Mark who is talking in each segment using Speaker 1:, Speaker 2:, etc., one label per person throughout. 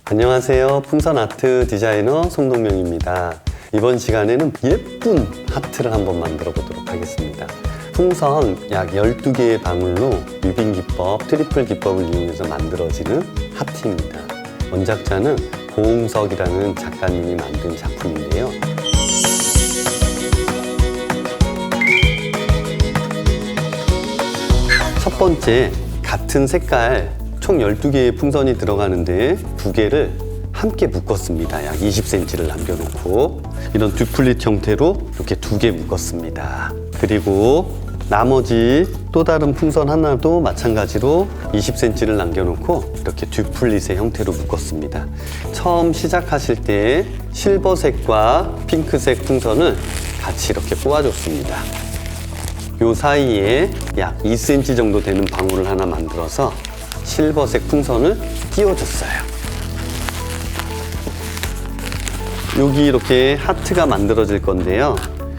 Speaker 1: 안녕하세요. 풍선 아트 디자이너 송동명입니다. 이번 시간에는 예쁜 하트를 한번 만들어 보도록 하겠습니다. 풍선 약 12개의 방울로 뮤빙 기법, 트리플 기법을 이용해서 만들어지는 하트입니다. 원작자는 고홍석이라는 작가님이 만든 작품인데요. 첫 번째, 같은 색깔 총 12개의 풍선이 들어가는데 2개를 함께 묶었습니다. 약 20cm를 남겨놓고 이런 듀플릿 형태로 이렇게 2개 묶었습니다. 그리고 나머지 또 다른 풍선 하나도 마찬가지로 20cm를 남겨놓고 이렇게 듀플릿의 형태로 묶었습니다. 처음 시작하실 때 실버색과 핑크색 풍선을 같이 이렇게 꼬아줬습니다. 요 사이에 약 2cm 정도 되는 방울을 하나 만들어서 실버색 풍선을 끼워줬어요. 여기 이렇게 하트가 만들어질 건데요.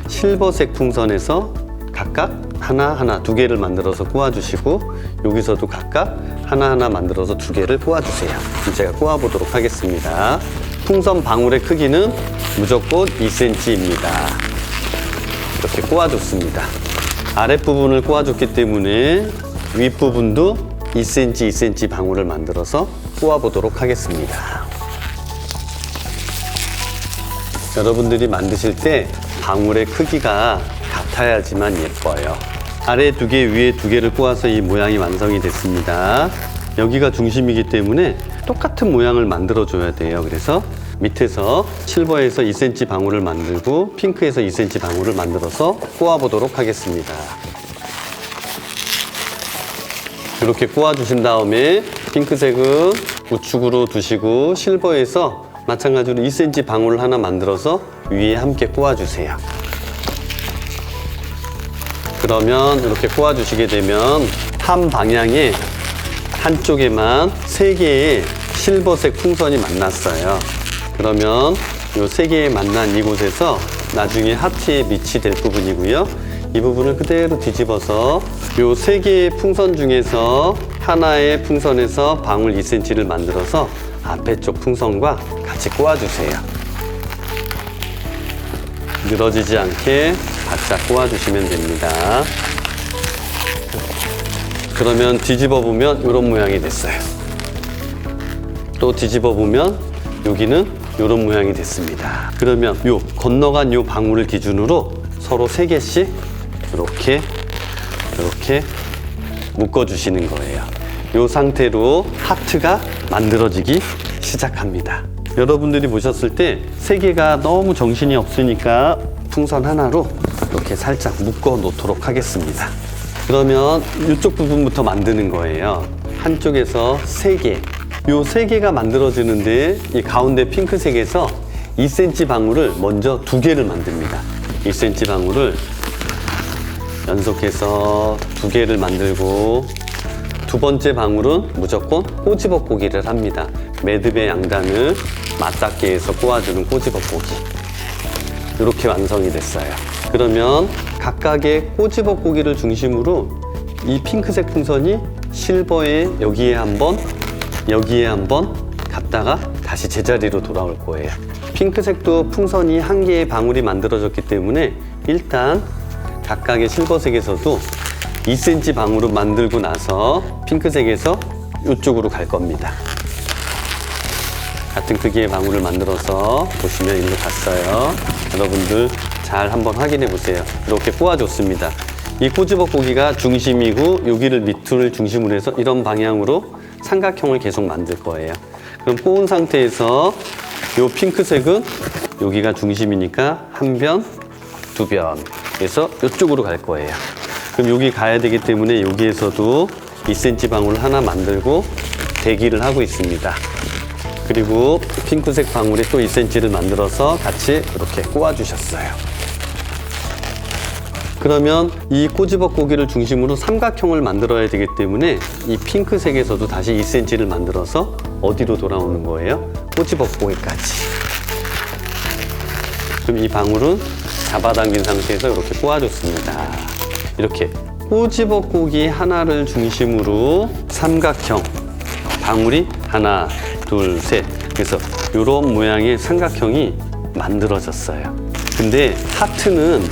Speaker 1: 실버색 풍선에서 각각 하나하나 2개를 만들어서 꼬아주시고 여기서도 각각 하나하나 만들어서 2개를 꼬아주세요. 제가 꼬아보도록 하겠습니다. 풍선 방울의 크기는 무조건 2cm입니다. 이렇게 꼬아줬습니다. 아랫부분을 꼬아줬기 때문에 윗부분도 2cm, 2cm 방울을 만들어서 꼬아보도록 하겠습니다. 여러분들이 만드실 때 방울의 크기가 같아야지만 예뻐요. 아래 2개, 위에 2개를 꼬아서 이 모양이 완성이 됐습니다. 여기가 중심이기 때문에 똑같은 모양을 만들어줘야 돼요. 그래서 밑에서 실버에서 2cm 방울을 만들고 핑크에서 2cm 방울을 만들어서 꼬아보도록 하겠습니다. 이렇게 꼬아주신 다음에 핑크색은 우측으로 두시고 실버에서 마찬가지로 2cm 방울을 하나 만들어서 위에 함께 꼬아주세요. 그러면 이렇게 꼬아주시게 되면 한 방향에 한쪽에만 3개의 실버색 풍선이 만났어요. 그러면 이 3개의 만난 이곳에서 나중에 하트의 밑이 될 부분이고요. 이 부분을 그대로 뒤집어서 이 3개의 풍선 중에서 하나의 풍선에서 방울 2cm를 만들어서 앞에 쪽 풍선과 같이 꼬아주세요. 늘어지지 않게 바짝 꼬아주시면 됩니다. 그러면 뒤집어 보면 이런 모양이 됐어요. 또 뒤집어 보면 여기는 이런 모양이 됐습니다. 그러면 요 건너간 요 방울을 기준으로 서로 3개씩 이렇게 묶어주시는 거예요. 이 상태로 하트가 만들어지기 시작합니다. 여러분들이 보셨을 때 3개가 너무 정신이 없으니까 풍선 하나로 이렇게 살짝 묶어 놓도록 하겠습니다. 그러면 이쪽 부분부터 만드는 거예요. 한쪽에서 3개. 이 3개가 만들어지는데 이 가운데 핑크색에서 2cm 방울을 먼저 2개를 만듭니다. 2cm 방울을 연속해서 2개를 만들고 두 번째 방울은 무조건 꼬집어보기를 합니다. 매듭의 양단을 맞닿게 해서 꼬아주는 꼬집어보기. 이렇게 완성이 됐어요. 그러면 각각의 꼬집어보기를 중심으로 이 핑크색 풍선이 실버에 여기에 한번 갔다가 다시 제자리로 돌아올 거예요. 핑크색도 풍선이 1개의 방울이 만들어졌기 때문에 일단 각각의 실버색에서도 2cm 방울을 만들고 나서 핑크색에서 이쪽으로 갈 겁니다. 같은 크기의 방울을 만들어서 보시면 일로 갔어요. 여러분들 잘 한번 확인해 보세요. 이렇게 꼬아줬습니다. 이 꼬집어보기가 중심이고 여기를 밑을 중심으로 해서 이런 방향으로 삼각형을 계속 만들 거예요. 그럼 꼬은 상태에서 이 핑크색은 여기가 중심이니까 한 변, 2변 그래서 이쪽으로 갈 거예요. 그럼 여기 가야 되기 때문에 여기에서도 2cm 방울을 하나 만들고 대기를 하고 있습니다. 그리고 핑크색 방울이 또 2cm를 만들어서 같이 이렇게 꼬아주셨어요. 그러면 이 꼬집어보기를 중심으로 삼각형을 만들어야 되기 때문에 이 핑크색에서도 다시 2cm를 만들어서 어디로 돌아오는 거예요? 꼬집어보기까지. 그럼 이 방울은 잡아당긴 상태에서 이렇게 꼬아줬습니다. 이렇게 꼬집어보기 하나를 중심으로 삼각형 방울이 하나, 둘, 셋 그래서 이런 모양의 삼각형이 만들어졌어요. 근데 하트는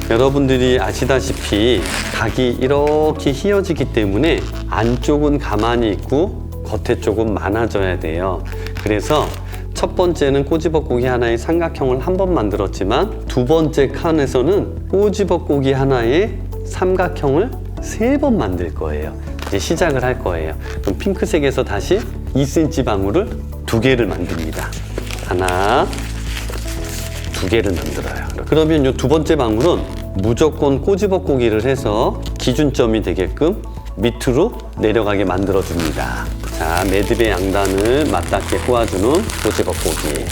Speaker 1: 여러분들이 아시다시피 각이 이렇게 휘어지기 때문에 안쪽은 가만히 있고 겉에 쪽은 많아져야 돼요. 그래서 첫 번째는 꼬집어고기 하나의 삼각형을 한 번 만들었지만 두 번째 칸에서는 꼬집어고기 하나의 삼각형을 3번 만들 거예요. 이제 시작을 할 거예요. 그럼 핑크색에서 다시 2cm 방울을 2개를 만듭니다. 하나, 2개를 만들어요. 그러면 이 두 번째 방울은 무조건 꼬집어고기를 해서 기준점이 되게끔 밑으로 내려가게 만들어줍니다. 자, 매듭의 양단을 맞닿게 꼬아주는 꼬집어고기.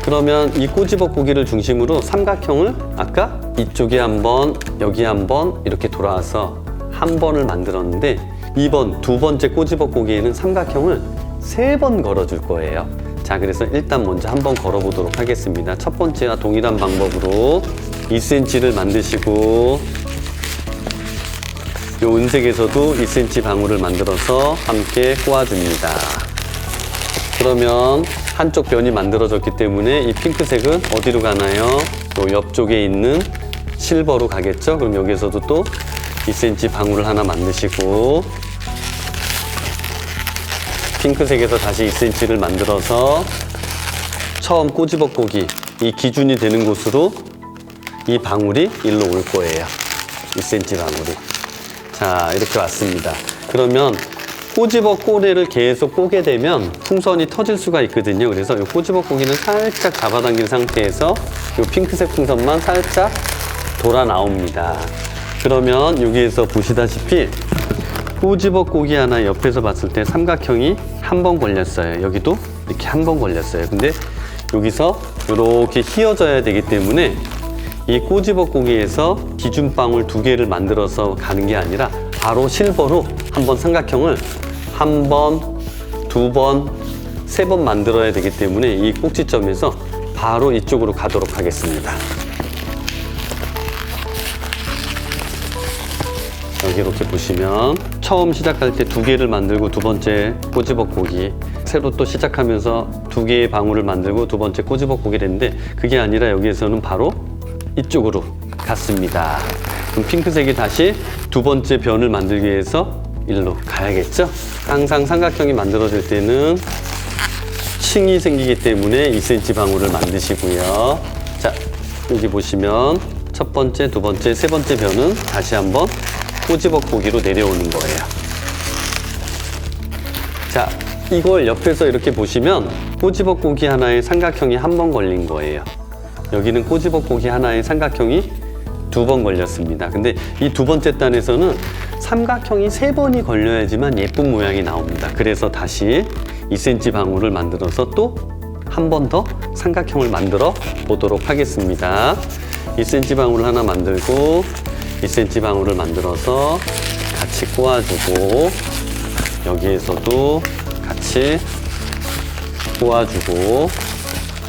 Speaker 1: 그러면 이 꼬집어고기를 중심으로 삼각형을 아까 이쪽에 한 번, 여기 한 번 이렇게 돌아와서 한 번을 만들었는데 이번 두 번째 꼬집어고기에는 삼각형을 3번 걸어줄 거예요. 자, 그래서 일단 먼저 한번 걸어보도록 하겠습니다. 첫 번째와 동일한 방법으로 2cm를 만드시고 이 은색에서도 2cm 방울을 만들어서 함께 꼬아줍니다. 그러면 한쪽 변이 만들어졌기 때문에 이 핑크색은 어디로 가나요? 또 옆쪽에 있는 실버로 가겠죠? 그럼 여기에서도 또 2cm 방울을 하나 만드시고 핑크색에서 다시 2cm를 만들어서 처음 꼬집어고기 이 기준이 되는 곳으로 이 방울이 일로 올 거예요. 2cm 방울이. 자, 이렇게 왔습니다. 그러면 꼬집어꼬리를 계속 꼬게 되면 풍선이 터질 수가 있거든요. 그래서 이 꼬집어꼬기는 살짝 잡아당긴 상태에서 이 핑크색 풍선만 살짝 돌아 나옵니다. 그러면 여기에서 보시다시피 꼬집어꼬기 하나 옆에서 봤을 때 삼각형이 한 번 걸렸어요. 여기도 이렇게 한 번 걸렸어요. 근데 여기서 이렇게 휘어져야 되기 때문에 이 꼬집어고기에서 기준방울 2개를 만들어서 가는 게 아니라 바로 실버로 한번 삼각형을 한 번, 2번, 3번 만들어야 되기 때문에 이 꼭지점에서 바로 이쪽으로 가도록 하겠습니다. 여기 이렇게 보시면 처음 시작할 때 2개를 만들고 두 번째 꼬집어고기, 새로 또 시작하면서 2개의 방울을 만들고 두 번째 꼬집어고기를 했는데 그게 아니라 여기에서는 바로 이쪽으로 갔습니다. 그럼 핑크색이 다시 두 번째 변을 만들기 위해서 일로 가야겠죠? 항상 삼각형이 만들어질 때는 층이 생기기 때문에 2cm 방울을 만드시고요. 자, 여기 보시면 첫 번째, 두 번째, 세 번째 변은 다시 한번 꼬집어고기로 내려오는 거예요. 자, 이걸 옆에서 이렇게 보시면 꼬집어고기 하나에 삼각형이 한 번 걸린 거예요. 여기는 꼬집어고기 하나에 삼각형이 2번 걸렸습니다. 근데 이 두 번째 단에서는 삼각형이 3번이 걸려야지만 예쁜 모양이 나옵니다. 그래서 다시 2cm 방울을 만들어서 또 한 번 더 삼각형을 만들어 보도록 하겠습니다. 2cm 방울 하나 만들고 2cm 방울을 만들어서 같이 꼬아주고 여기에서도 같이 꼬아주고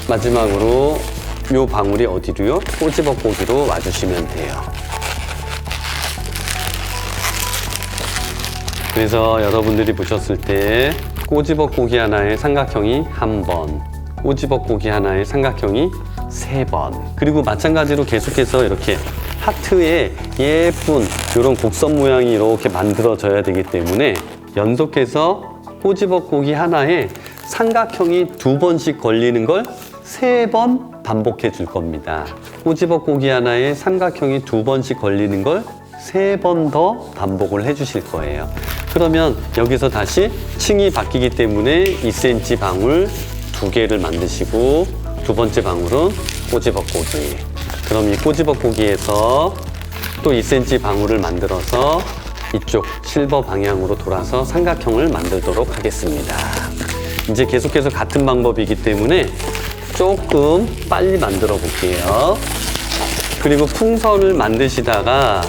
Speaker 1: 마지막으로 이 방울이 어디로요? 꼬집어고기로 와주시면 돼요. 그래서 여러분들이 보셨을 때 꼬집어고기 하나의 삼각형이 한 번, 꼬집어고기 하나의 삼각형이 3번. 그리고 마찬가지로 계속해서 이렇게 하트에 예쁜 이런 곡선 모양이 이렇게 만들어져야 되기 때문에 연속해서 꼬집어고기 하나에 삼각형이 2번씩 걸리는 걸 3번 반복해 줄 겁니다. 꼬집어고기 하나에 삼각형이 2번씩 걸리는 걸 3번 더 반복을 해 주실 거예요. 그러면 여기서 다시 층이 바뀌기 때문에 2cm 방울 2개를 만드시고 두 번째 방울은 꼬집어고기. 그럼 이 꼬집어고기에서 또 2cm 방울을 만들어서 이쪽 실버 방향으로 돌아서 삼각형을 만들도록 하겠습니다. 이제 계속해서 같은 방법이기 때문에 조금 빨리 만들어 볼게요. 그리고 풍선을 만드시다가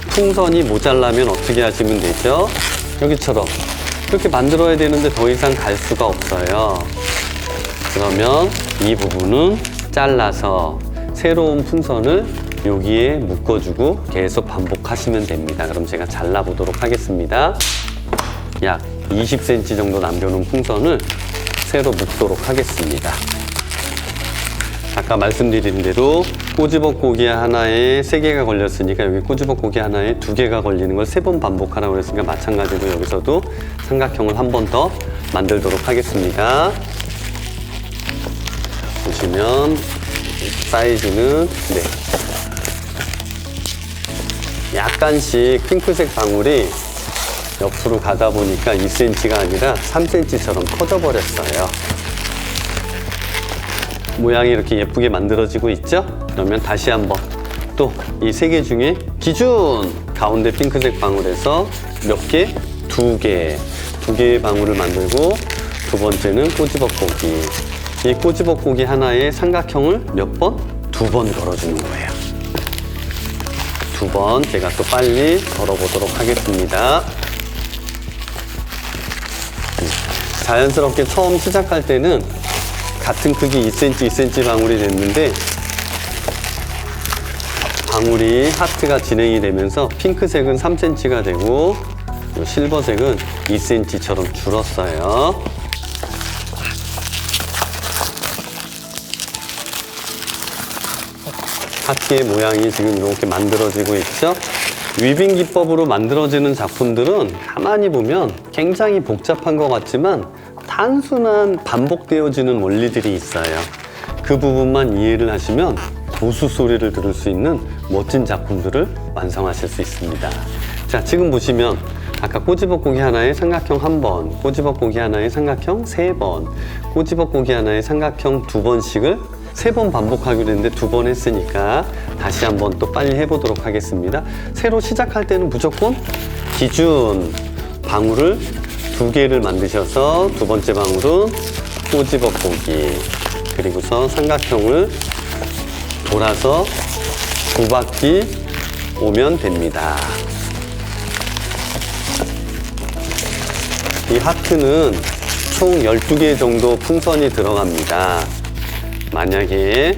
Speaker 1: 풍선이 모자라면 어떻게 하시면 되죠? 여기처럼 이렇게 만들어야 되는데 더 이상 갈 수가 없어요. 그러면 이 부분은 잘라서 새로운 풍선을 여기에 묶어주고 계속 반복하시면 됩니다. 그럼 제가 잘라보도록 하겠습니다. 약 20cm 정도 남겨놓은 풍선을 새로 묶도록 하겠습니다. 아까 말씀드린 대로 꼬집어 꼬기 하나에 3개가 걸렸으니까 여기 꼬집어 꼬기 하나에 2개가 걸리는 걸 3번 반복하라고 했으니까 마찬가지로 여기서도 삼각형을 한 번 더 만들도록 하겠습니다. 보시면 사이즈는 약간씩 핑크색 방울이 옆으로 가다 보니까 2cm가 아니라 3cm처럼 커져 버렸어요. 모양이 이렇게 예쁘게 만들어지고 있죠? 그러면 다시 한번 또 이 3개 중에 기준 가운데 핑크색 방울에서 몇 개? 2개. 2개의 방울을 만들고 두 번째는 꼬집어 꼬기. 이 꼬집어 꼬기 하나에 삼각형을 몇 번? 2번 걸어주는 거예요. 2번 제가 또 빨리 걸어보도록 하겠습니다. 자연스럽게 처음 시작할 때는 같은 크기 2cm, 2cm 방울이 됐는데 방울이 하트가 진행이 되면서 핑크색은 3cm가 되고 실버색은 2cm처럼 줄었어요. 하트의 모양이 지금 이렇게 만들어지고 있죠? 위빙 기법으로 만들어지는 작품들은 가만히 보면 굉장히 복잡한 것 같지만 단순한 반복되어지는 원리들이 있어요. 그 부분만 이해를 하시면 고수 소리를 들을 수 있는 멋진 작품들을 완성하실 수 있습니다. 자, 지금 보시면 아까 꼬집어 꼬기 하나에 삼각형 1번, 꼬집어 꼬기 하나에 삼각형 3번, 꼬집어 꼬기 하나에 삼각형 2번씩을 3번 반복하기로 했는데 2번 했으니까 다시 한번 또 빨리 해보도록 하겠습니다. 새로 시작할 때는 무조건 기준 방울을 2개를 만드셔서 두 번째 방울은 꼬집어 꼬기, 그리고서 삼각형을 돌아서 2바퀴 오면 됩니다. 이 하트는 총 12개 정도 풍선이 들어갑니다. 만약에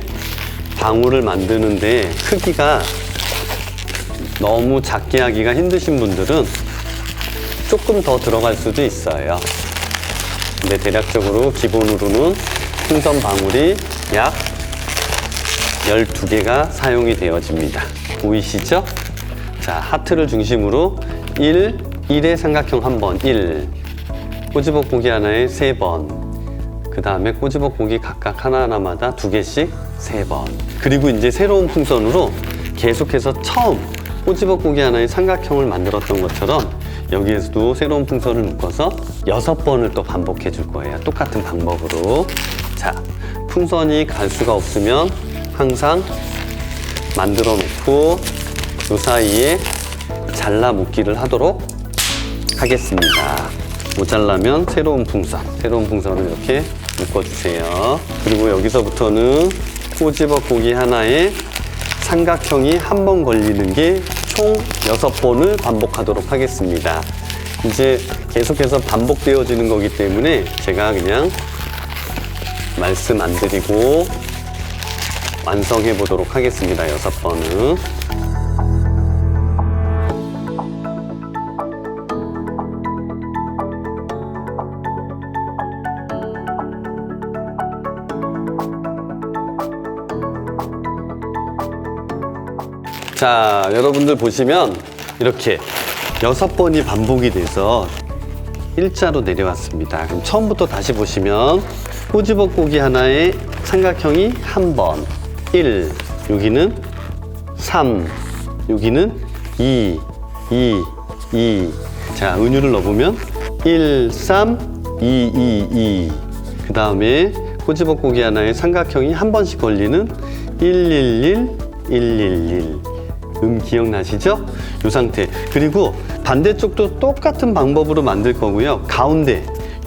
Speaker 1: 방울을 만드는데 크기가 너무 작게 하기가 힘드신 분들은 조금 더 들어갈 수도 있어요. 근데 대략적으로 기본으로는 풍선 방울이 약 12개가 사용이 되어집니다. 보이시죠? 자, 하트를 중심으로 1의 삼각형 1번, 1. 꼬집어 꼬기 하나에 3번. 그 다음에 꼬집어 꼬기 각각 하나하나마다 2개씩 3번. 그리고 이제 새로운 풍선으로 계속해서 처음 꼬집어 꼬기 하나의 삼각형을 만들었던 것처럼 여기에서도 새로운 풍선을 묶어서 6번을 또 반복해 줄 거예요. 똑같은 방법으로. 자, 풍선이 갈 수가 없으면 항상 만들어 놓고 그 사이에 잘라 묶기를 하도록 하겠습니다. 모자라면 새로운 풍선을 이렇게 묶어주세요. 그리고 여기서부터는 꼬집어 꼬기 하나에 삼각형이 한 번 걸리는 게 총 6번을 반복하도록 하겠습니다. 이제 계속해서 반복되어지는 거기 때문에 제가 그냥 말씀 안 드리고 완성해 보도록 하겠습니다. 6번은. 자, 여러분들 보시면 이렇게 6번이 반복이 돼서 일자로 내려왔습니다. 그럼 처음부터 다시 보시면 꼬집어 꼬기 하나에 삼각형이 한 번, 1, 여기는 3, 여기는 2. 자, 은유를 넣어보면 1, 3, 2. 그 다음에 꼬집어 꼬기 하나에 삼각형이 한 번씩 걸리는 111. 기억나시죠? 이 상태. 그리고 반대쪽도 똑같은 방법으로 만들 거고요.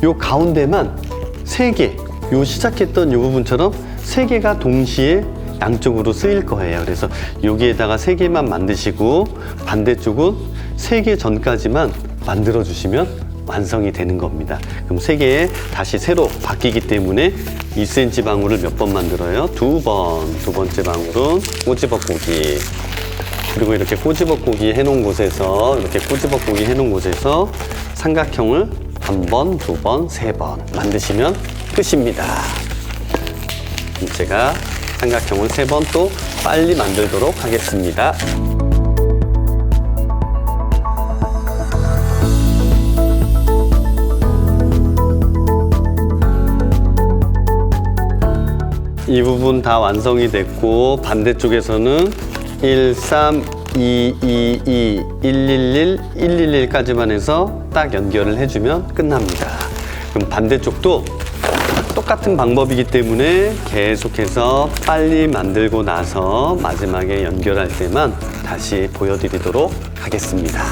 Speaker 1: 요 가운데만 3개, 요 시작했던 요 부분처럼 3개가 동시에 양쪽으로 쓰일 거예요. 그래서 여기에다가 3개만 만드시고 반대쪽은 3개 전까지만 만들어 주시면 완성이 되는 겁니다. 그럼 3개에 다시 새로 바뀌기 때문에 2cm 방울을 몇 번 만들어요? 2번. 두 번째 방울은 꼬집어 꼬기. 그리고 이렇게 꼬집어 꼬기 해놓은 곳에서 삼각형을 1번, 2번, 3번 만드시면 끝입니다. 제가 삼각형을 3번 또 빨리 만들도록 하겠습니다. 이 부분 다 완성이 됐고 반대쪽에서는 1, 3, 2, 2, 2, 111, 111까지만 해서 딱 연결을 해주면 끝납니다. 그럼 반대쪽도 똑같은 방법이기 때문에 계속해서 빨리 만들고 나서 마지막에 연결할 때만 다시 보여드리도록 하겠습니다.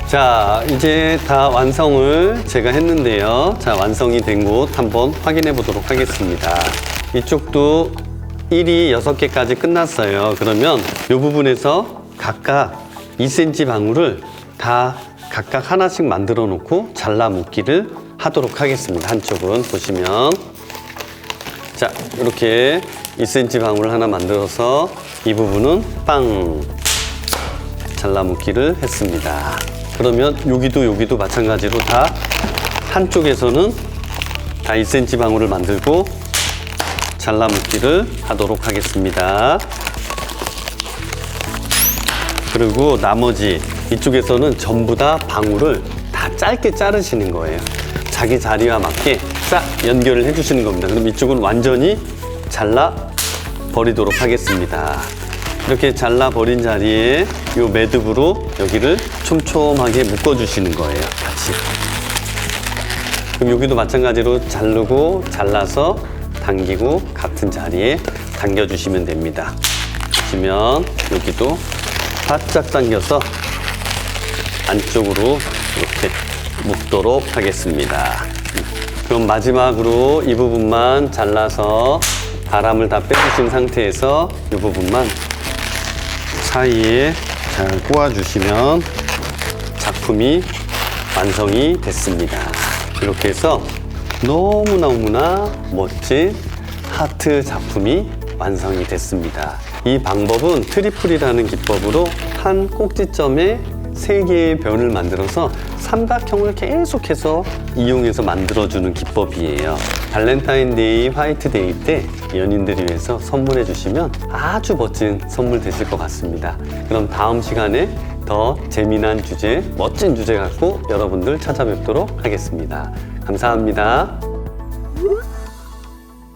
Speaker 1: 자, 이제 다 완성을 제가 했는데요. 자, 완성이 된 곳 한번 확인해 보도록 하겠습니다. 이쪽도 1이 6개까지 끝났어요. 그러면 이 부분에서 각각 2cm 방울을 다 각각 하나씩 만들어 놓고 잘라 묶기를 하도록 하겠습니다. 한쪽은 보시면 자, 이렇게 2cm 방울을 하나 만들어서 이 부분은 빵 잘라 묶기를 했습니다. 그러면 여기도 마찬가지로 다 한쪽에서는 다 2cm 방울을 만들고 잘라 묶기를 하도록 하겠습니다. 그리고 나머지 이쪽에서는 전부 다 방울을 다 짧게 자르시는 거예요. 자기 자리와 맞게 싹 연결을 해주시는 겁니다. 그럼 이쪽은 완전히 잘라 버리도록 하겠습니다. 이렇게 잘라 버린 자리에 이 매듭으로 여기를 촘촘하게 묶어 주시는 거예요. 같이. 그럼 여기도 마찬가지로 자르고 잘라서 당기고 같은 자리에 당겨 주시면 됩니다. 보시면 여기도 바짝 당겨서 안쪽으로 이렇게 묶도록 하겠습니다. 그럼 마지막으로 이 부분만 잘라서 바람을 다 빼주신 상태에서 이 부분만 사이에 잘 꼬아주시면 작품이 완성이 됐습니다. 이렇게 해서 너무나 멋진 하트 작품이 완성이 됐습니다. 이 방법은 트리플이라는 기법으로 한 꼭지점에 3개의 별을 만들어서 삼각형을 계속해서 이용해서 만들어주는 기법이에요. 발렌타인데이, 화이트데이 때 연인들을 위해서 선물해 주시면 아주 멋진 선물 되실 것 같습니다. 그럼 다음 시간에 더 재미난 주제, 멋진 주제 갖고 여러분들 찾아뵙도록 하겠습니다. 감사합니다.